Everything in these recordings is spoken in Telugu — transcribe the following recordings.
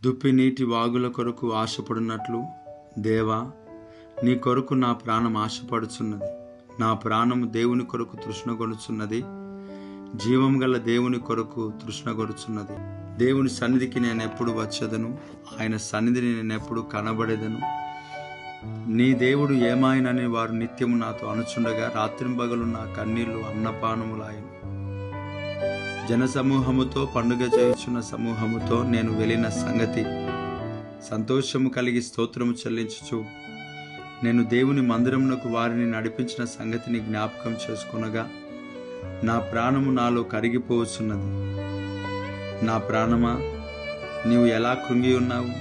దుప్పి నీటి వాగుల కొరకు ఆశపడినట్లు దేవా, నీ కొరకు నా ప్రాణం ఆశపడుచున్నది. నా ప్రాణము దేవుని కొరకు తృష్ణగొనుచున్నది, జీవం గల దేవుని కొరకు తృష్ణగొరుచున్నది. దేవుని సన్నిధికి నేను ఎప్పుడు వచ్చేదను, ఆయన సన్నిధిని నేను ఎప్పుడు కనబడేదను. నీ దేవుడు ఏమాయనని వారు నిత్యము నాతో అనుచుండగా రాత్రింబగలు నా కన్నీళ్లు అన్నపానములాయను. జనసమూహముతో పండుగ చేయుచున్న సమూహముతో నేను వెళ్ళిన సంగతి సంతోషము కలిగి స్తోత్రము చెల్లించుచు నేను దేవుని మందిరమునకు వారిని నడిపించిన సంగతిని జ్ఞాపకం చేసుకొనగా నా ప్రాణము నాలో కరిగిపోవచ్చున్నది. నా ప్రాణమా, నీవు ఎలా కృంగి ఉన్నావు?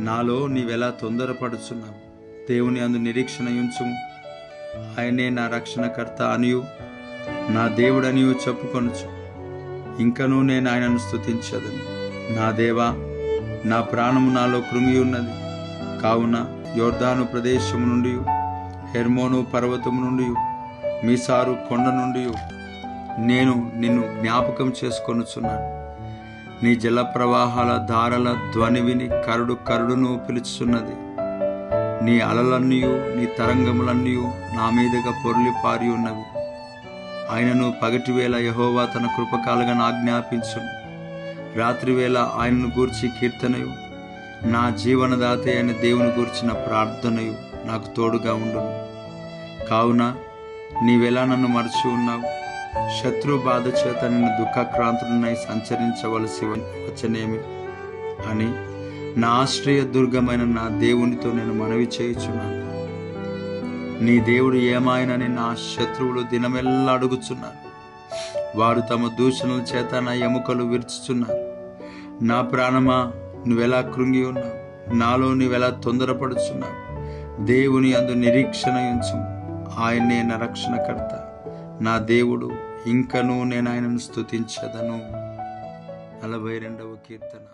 నాలో నీవెలా తొందరపడుచున్నావు? దేవుని అందు నిరీక్షణ ఉంచుము. ఆయనే నా రక్షణకర్త అనియు నా దేవుడనియు చెప్పుకొనుచు ఇంకనూ నేను ఆయనను స్తుతించదను. నా దేవా, నా ప్రాణము నాలో కృంగి ఉన్నది. కావున యోర్దాను ప్రదేశము నుండి, హెర్మోను పర్వతము నుండి, మీసారు కొండ నుండి నేను నిన్ను జ్ఞాపకం చేసుకొనుచున్నాను. నీ జల ప్రవాహాల ధారల ధ్వని విని కరుడు కరుడును పిలుచుచున్నది. నీ అలలన్నీయు నీ తరంగములన్నీయు నా మీదుగా పొర్లి పారి ఉన్నవి. ఆయనను పగటివేళ యెహోవా తన కృపకాలుగా ఆజ్ఞాపించును. రాత్రివేళ ఆయనను గూర్చి కీర్తనయు, నా జీవనదాత అయిన దేవుని గూర్చిన ప్రార్థనయు నాకు తోడుగా ఉండును. కావున నీవెలా నన్ను మరచి ఉన్నావు? శత్రు బాధ చేత నేను దుఃఖక్రాంతుడినై సంచరించవలసి వచ్చనేమి అని నా ఆశ్రయ దుర్గమైన నా దేవునితో నేను మనవి చేయుచున్నాను. నీ దేవుడు ఏమాయనని నా శత్రువులు దినమెల్లా అడుగుచున్నారు. వారు తమ దూషణల చేత నా ఎముకలు విరుచుచున్నారు. నా ప్రాణమా, నువ్వెలా కృంగి ఉన్నావు? నాలో నువ్వెలా తొందరపడుచున్నావు? దేవుని అందు నిరీక్షణ ఉంచు. ఆయనే నా రక్షణకర్త, నా దేవుడు. ఇంకనూ నేను ఆయనను స్తుతించదను. 42వ కీర్తన.